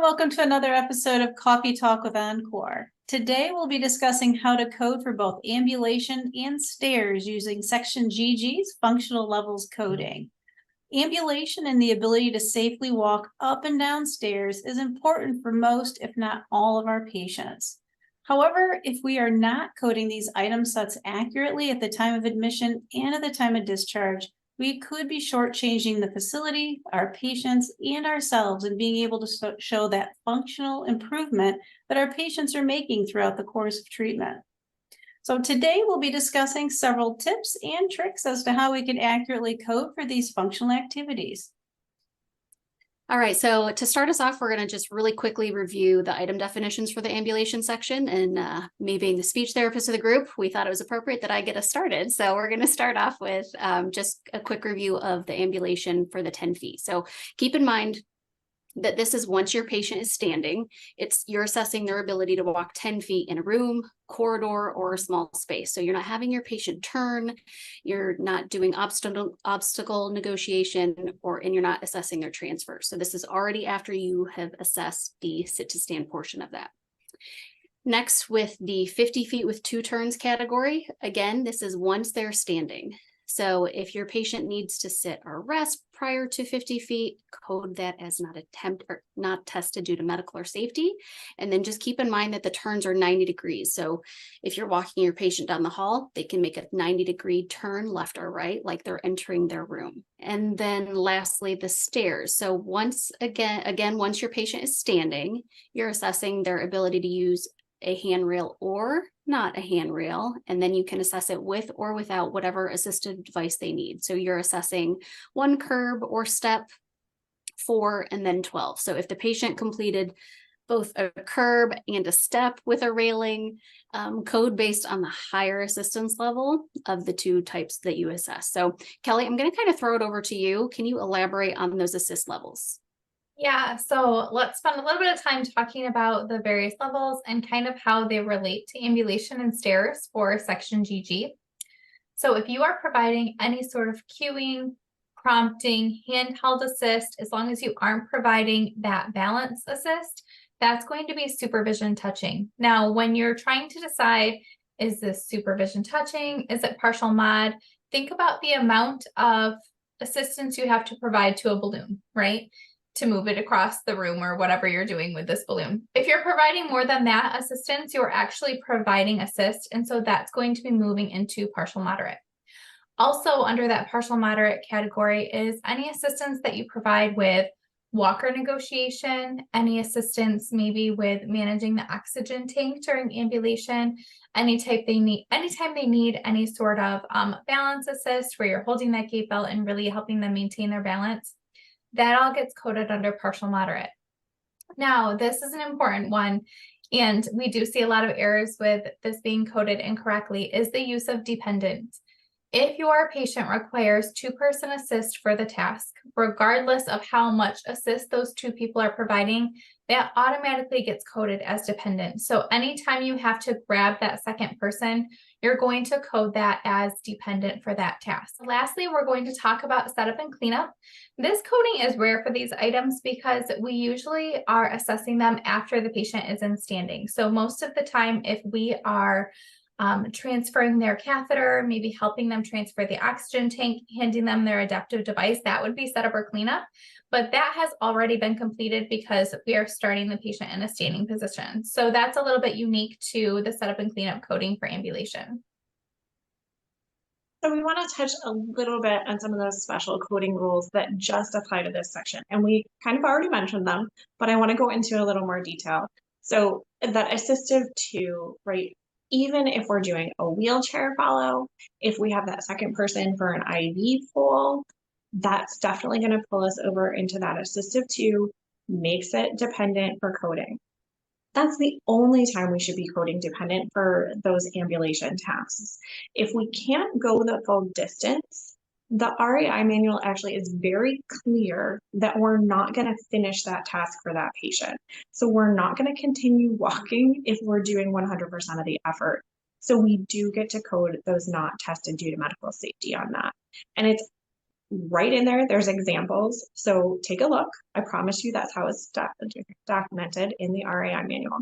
welcome to another episode of Coffee Talk with Encore. Today we'll be discussing how to code for both ambulation and stairs using Section GG's functional levels coding. Ambulation and the ability to safely walk up and down stairs is important for most, if not all, of our patients. However, if we are not coding these item sets accurately at the time of admission and at the time of discharge, we could be shortchanging the facility, our patients, and ourselves in being able to show that functional improvement that our patients are making throughout the course of treatment. So today we'll be discussing several tips and tricks as to how we can accurately code for these functional activities. All right, so to start us off, we're going to just really quickly review the item definitions for the ambulation section. And me being the speech therapist of the group, we thought it was appropriate that I get us started. So we're going to start off with just a quick review of the ambulation for the 10 feet. So keep in mind that this is once your patient is standing, you're assessing their ability to walk 10 feet in a room, corridor, or a small space. So you're not having your patient turn, you're not doing obstacle negotiation, and you're not assessing their transfer. So this is already after you have assessed the sit to stand portion of that. Next, with the 50 feet with 2 turns category, again, this is once they're standing. So if your patient needs to sit or rest prior to 50 feet, code that as not tested due to medical or safety. And then just keep in mind that the turns are 90 degrees. So if you're walking your patient down the hall, they can make a 90-degree turn left or right, like they're entering their room. And then lastly, the stairs. So once your patient is standing, you're assessing their ability to use a handrail or not a handrail, and then you can assess it with or without whatever assistive device they need. So you're assessing 1 curb or step, 4, and then 12. So if the patient completed both a curb and a step with a railing, code based on the higher assistance level of the 2 types that you assess. So Kelly, I'm going to kind of throw it over to you. Can you elaborate on those assist levels? Yeah, so let's spend a little bit of time talking about the various levels and kind of how they relate to ambulation and stairs for Section GG. So if you are providing any sort of cueing, prompting, handheld assist, as long as you aren't providing that balance assist, that's going to be supervision touching. Now, when you're trying to decide, is this supervision touching? Is it partial mod? Think about the amount of assistance you have to provide to a balloon, right? To move it across the room or whatever you're doing with this balloon. If you're providing more than that assistance, you're actually providing assist. And so that's going to be moving into partial moderate. Also under that partial moderate category is any assistance that you provide with walker negotiation, any assistance maybe with managing the oxygen tank during ambulation, anytime they need any sort of balance assist where you're holding that gait belt and really helping them maintain their balance. That all gets coded under partial moderate. Now, this is an important one, and we do see a lot of errors with this being coded incorrectly, is the use of dependent. If your patient requires 2-person assist for the task, regardless of how much assist those 2 people are providing, that automatically gets coded as dependent. So anytime you have to grab that second person, you're going to code that as dependent for that task. Lastly, we're going to talk about setup and cleanup. This coding is rare for these items because we usually are assessing them after the patient is in standing. So most of the time, if we are transferring their catheter, maybe helping them transfer the oxygen tank, handing them their adaptive device, that would be setup or cleanup. But that has already been completed because we are starting the patient in a standing position. So that's a little bit unique to the setup and cleanup coding for ambulation. So we want to touch a little bit on some of those special coding rules that just apply to this section. And we kind of already mentioned them, but I want to go into a little more detail. So that assistive 2, right? Even if we're doing a wheelchair follow, if we have that second person for an IV pull, that's definitely going to pull us over into that assistive 2, makes it dependent for coding. That's the only time we should be coding dependent for those ambulation tasks. If we can't go the full distance, the RAI manual actually is very clear that we're not going to finish that task for that patient. So we're not going to continue walking if we're doing 100% of the effort. So we do get to code those not tested due to medical safety on that. And it's right in there, there's examples. So take a look. I promise you that's how it's documented in the RAI manual.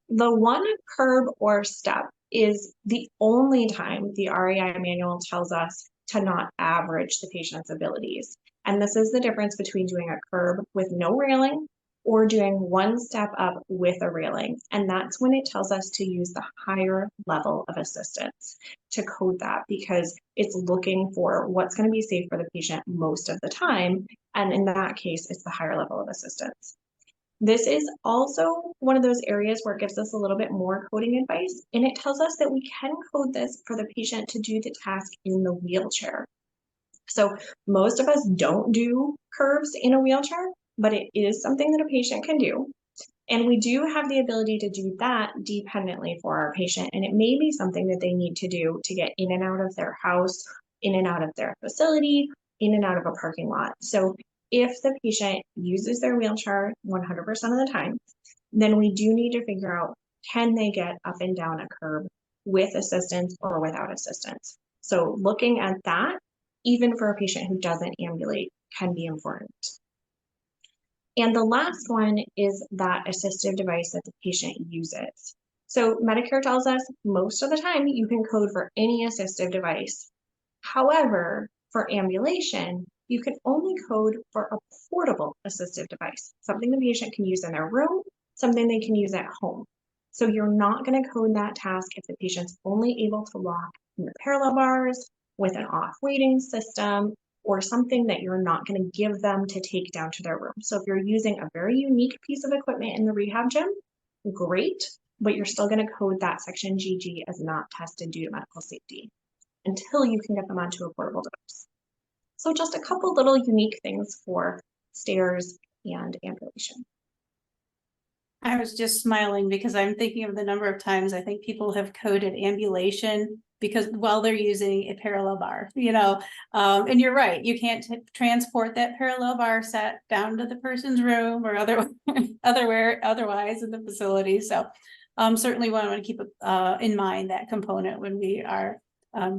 The one curb or step is the only time the RAI manual tells us to not average the patient's abilities. And this is the difference between doing a curb with no railing or doing one step up with a railing. And that's when it tells us to use the higher level of assistance to code that, because it's looking for what's going to be safe for the patient most of the time. And in that case, it's the higher level of assistance. This is also one of those areas where it gives us a little bit more coding advice, and it tells us that we can code this for the patient to do the task in the wheelchair. So most of us don't do curves in a wheelchair, but it is something that a patient can do. And we do have the ability to do that dependently for our patient. And it may be something that they need to do to get in and out of their house, in and out of their facility, in and out of a parking lot. So if the patient uses their wheelchair 100% of the time, then we do need to figure out, can they get up and down a curb with assistance or without assistance? So looking at that, even for a patient who doesn't ambulate, can be important. And the last one is that assistive device that the patient uses. So Medicare tells us most of the time you can code for any assistive device. However, for ambulation, you can only code for a portable assistive device, something the patient can use in their room, something they can use at home. So you're not going to code that task if the patient's only able to walk in the parallel bars with an off waiting system, or something that you're not going to give them to take down to their room. So if you're using a very unique piece of equipment in the rehab gym, great, but you're still going to code that section GG as not tested due to medical safety until you can get them onto a portable device. So just a couple little unique things for stairs and ambulation. I was just smiling because I'm thinking of the number of times I think people have coded ambulation because while they're using a parallel bar, and you're right, you can't transport that parallel bar set down to the person's room or otherwise in the facility. So certainly want to keep in mind that component when we are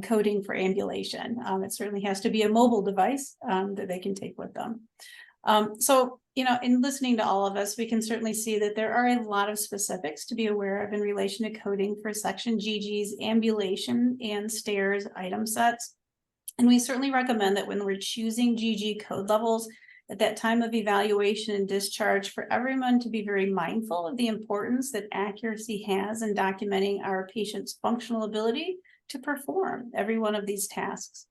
coding for ambulation. It certainly has to be a mobile device that they can take with them. So, in listening to all of us, we can certainly see that there are a lot of specifics to be aware of in relation to coding for section GG's ambulation and stairs item sets. And we certainly recommend that when we're choosing GG code levels at that time of evaluation and discharge, for everyone to be very mindful of the importance that accuracy has in documenting our patient's functional ability to perform every one of these tasks.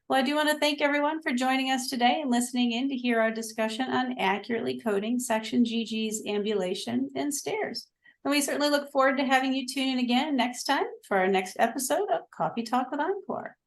Well, I do want to thank everyone for joining us today and listening in to hear our discussion on accurately coding section GG's ambulation and stairs. And we certainly look forward to having you tune in again next time for our next episode of Coffee Talk with Encore.